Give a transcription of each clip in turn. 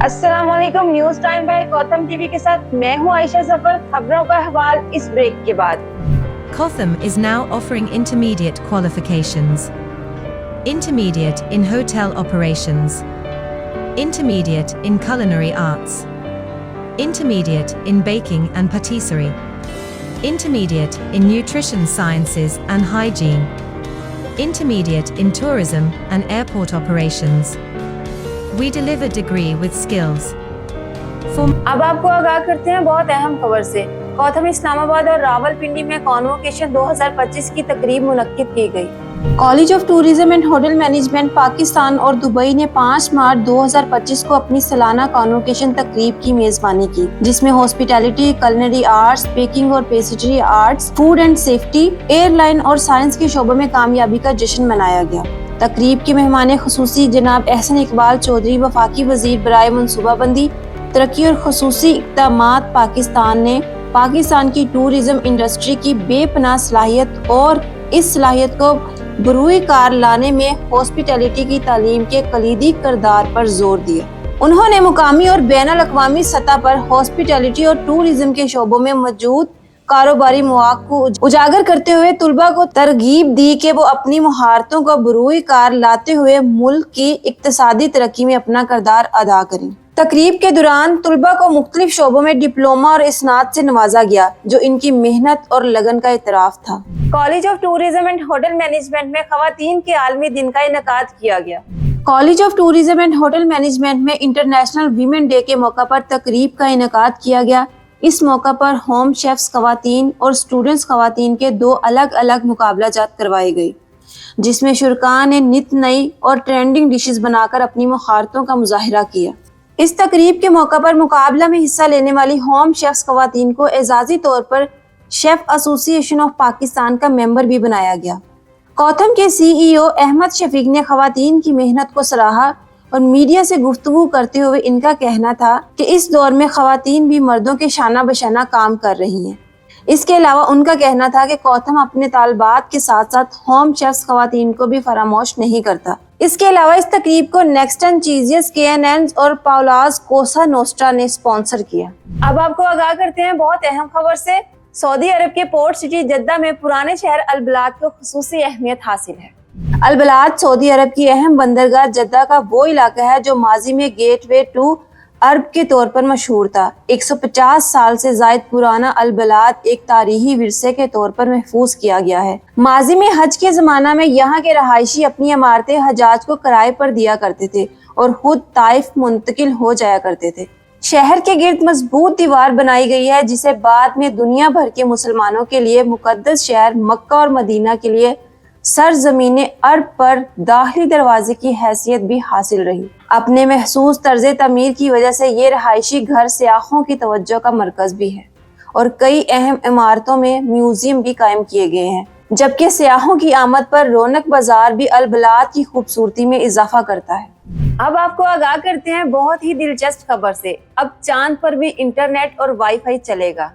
अस्सलाम वालेकुम। News time by Gautam TV के साथ मैं हूं आयशा जफर। खबरों का अहवाल इस ब्रेक के बाद। Kotham is now offering intermediate qualifications. Intermediate in hotel operations. Intermediate in culinary arts. Intermediate in baking and patisserie. Intermediate in nutrition sciences and hygiene. Intermediate in tourism and airport operations. We deliver degree with skills. अब आपको आगाह करते हैं बहुत अहम खबर से। गौतम, इस्लामाबाद और रावलपिंडी में कॉन्वोकेशन 2025 की तकरीब मुनक्किद की गई। College of tourism and hotel management Pakistan और दुबई ने 5 मार्च 2025 को अपनी सालाना कॉन्वोकेशन तकरीब की मेजबानी की, जिसमें हॉस्पिटैलिटी, कुलिनरी आर्ट्स, बेकिंग और pastry arts, food and safety, airline और साइंस के शोबों में कामयाबी का जश्न मनाया गया। तकरीब के मेहमान खुसूसी जनाब एहसन इकबाल चौधरी, वफाकी वजीर बराए मनसूबाबंदी, तरक्की और खुसूसी इक़दामात पाकिस्तान ने पाकिस्तान की टूरिज्म इंडस्ट्री की बेपनाह सलाहियत और इस सलाहियत को बरूए कार लाने में हॉस्पिटैलिटी की तालीम के कलीदी किरदार पर जोर दिया। उन्होंने मुकामी और बैनुल अक़वामी सतह पर हॉस्पिटैलिटी और टूरिज्म के शोबों में मौजूद कारोबारी मौक़ को उजागर करते हुए तुलबा को तरगीब दी कि वो अपनी महारतों को बरूए कार लाते हुए मुल्क की इक्तिसादी तरक्की में अपना किरदार अदा करें। तकरीब के दौरान तुलबा को मुख्तलिफ शोबों में डिप्लोमा और इस्नात से नवाजा गया, जो इनकी मेहनत और लगन का इतराफ था। College of tourism and hotel management में खवातीन के आलमी दिन का इनेकाद किया गया। College of tourism and hotel management में इंटरनेशनल वीमेन डे के मौका पर तकरीब का इनेकाद किया गया। इस मौका पर होम शेफ्स खवातीन और स्टूडेंट्स खवातीन के 2 अलग अलग मुकाबलाजात करवाए गए, जिसमें शुरका ने नित नई और ट्रेंडिंग डिशेस बनाकर अपनी महारतों का मुजाहिरा किया। इस तकरीब के मौका पर मुकाबला में हिस्सा लेने वाली होम शेफ्स खवातीन को एजाजी तौर पर शेफ एसोसिएशन ऑफ पाकिस्तान का मेंबर भी बनाया गया। कोथम के CEO अहमद शफीक ने खवातीन की मेहनत को सराहा और मीडिया से गुफ्तगू करते हुए इनका कहना था कि इस दौर में खवातीन भी मर्दों के शाना बशाना काम कर रही हैं। इसके अलावा उनका कहना था कि कोथम अपने तालबात के साथ साथ होम शेफ्स खवातीन को भी फरामोश नहीं करता। इसके अलावा इस तकरीब को नेक्स्टन चीजियस, KNN और पाउलास कोसा नोस्ट्रा ने स्पॉन्सर किया। अब आपको आगाह करते हैं बहुत अहम खबर से। सऊदी अरब के पोर्ट सिटी जद्दा में पुराने शहर अल-बलाद को खुसूसी अहमियत हासिल है। अल-बलाद सऊदी अरब की अहम बंदरगाह जद्दा का वो इलाका है जो माजी में गेटवे टू अरब के तौर पर मशहूर था। 150 साल से जायद पुराना अल-बलाद एक तारीखी विरसे के तौर पर महफूज किया गया है। माजी में हज के जमाना में यहाँ के रहायशी अपनी इमारतें हजाज को किराए पर दिया करते थे और खुद ताइफ मुंतकिल हो जाया करते थे। शहर के गिर्द मजबूत दीवार बनाई गई है, जिसे बाद में दुनिया भर के मुसलमानों के लिए मुकद्दस शहर मक्का और मदीना के लिए सरजमीने अरब पर दाखिली दरवाजे की हैसियत भी हासिल रही। अपने महसूस तर्ज तमीर की वजह से ये रहायशी घर सयाहों की तवज्जो का मरकज भी है और कई अहम इमारतों में म्यूजियम भी कायम किए गए हैं, जबकि सयाहों की आमद पर रौनक बाजार भी अल-बलाद की खूबसूरती में इजाफा करता है। अब आपको आगाह करते हैं बहुत ही दिलचस्प खबर से। अब चांद पर भी इंटरनेट और वाईफाई चलेगा।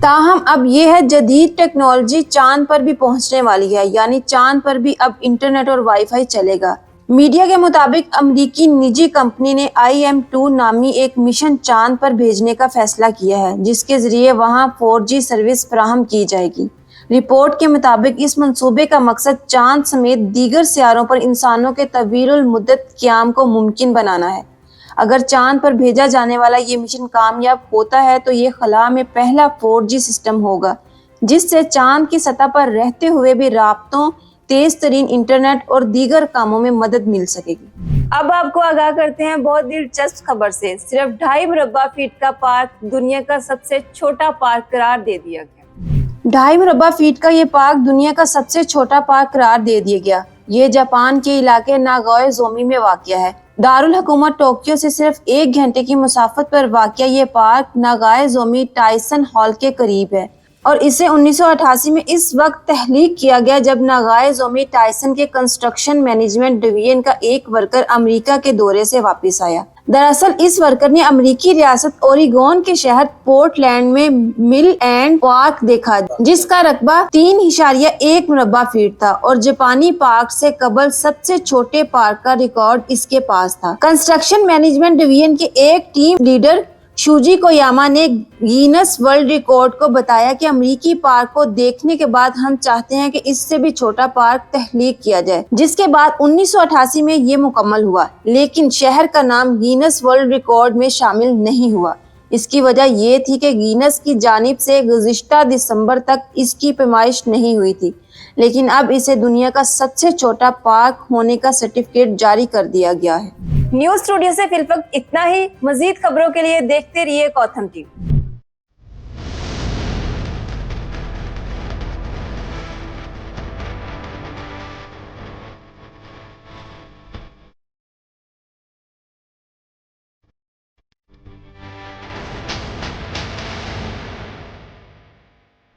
ताहम अब ये है जदीद टेक्नोलॉजी चांद पर भी पहुंचने वाली है, यानी चांद पर भी अब इंटरनेट और वाईफाई चलेगा। मीडिया के मुताबिक अमेरिकी निजी कंपनी ने IM-2 नामी एक मिशन चांद पर भेजने का फैसला किया है, जिसके जरिए वहां 4G सर्विस फराहम की जाएगी। रिपोर्ट के मुताबिक इस मंसूबे का मकसद चांद समेत दीगर सियारों पर इंसानों के तवील मुद्दत क़याम को मुमकिन बनाना है। अगर चांद पर भेजा जाने वाला ये मिशन कामयाब होता है तो ये खला में पहला 4G सिस्टम होगा, जिससे चांद की सतह पर रहते हुए भी राब्तों, तेज तरीन इंटरनेट और दीगर कामों में मदद मिल सकेगी। अब आपको आगाह करते हैं बहुत दिलचस्प खबर से। सिर्फ 2.5 मुरब्बा फीट का पार्क दुनिया का सबसे छोटा पार्क करार दे दिया गया। 2.5 मुरब्बा फीट का ये पार्क दुनिया का सबसे छोटा पार्क करार दे दिया गया। ये जापान के इलाके नागोयाज़ोमी में वाक़िया है। दारुल हुकूमत टोक्यो से सिर्फ 1 घंटे की मुसाफत पर वाक़िया ये पार्क नागोयाज़ोमी टाइसन हॉल के करीब है। اور اسے 1988 میں اس وقت تخلیق کیا گیا جب ناغائز اومی ٹائسن کے کنسٹرکشن مینجمنٹ ڈویژن کا ایک ورکر امریکہ کے دورے سے واپس آیا۔ دراصل اس ورکر نے امریکی ریاست اوریگون کے شہر پورٹ لینڈ میں مل اینڈ پارک دیکھا جس کا رقبہ 3.1 مربع فٹ تھا اور جاپانی پارک سے قبل سب سے چھوٹے پارک کا ریکارڈ اس کے پاس تھا۔ کنسٹرکشن مینجمنٹ ڈویژن کے ایک ٹیم لیڈر شوجی کویاما نے گینس ورلڈ ریکارڈ کو بتایا کہ امریکی پارک کو دیکھنے کے بعد ہم چاہتے ہیں کہ اس سے بھی چھوٹا پارک تخلیق کیا جائے، جس کے بعد 1988 میں یہ مکمل ہوا، لیکن شہر کا نام گینس ورلڈ ریکارڈ میں شامل نہیں ہوا۔ اس کی وجہ یہ تھی کہ گینس کی جانب سے گزشتہ دسمبر تک اس کی پیمائش نہیں ہوئی تھی، لیکن اب اسے دنیا کا سب سے چھوٹا پارک ہونے کا سرٹیفکیٹ جاری کر دیا گیا ہے۔ نیوز اسٹوڈیو سے فی الوقت اتنا ہی۔ مزید خبروں کے لیے دیکھتے رہیے کوتھم ٹی وی۔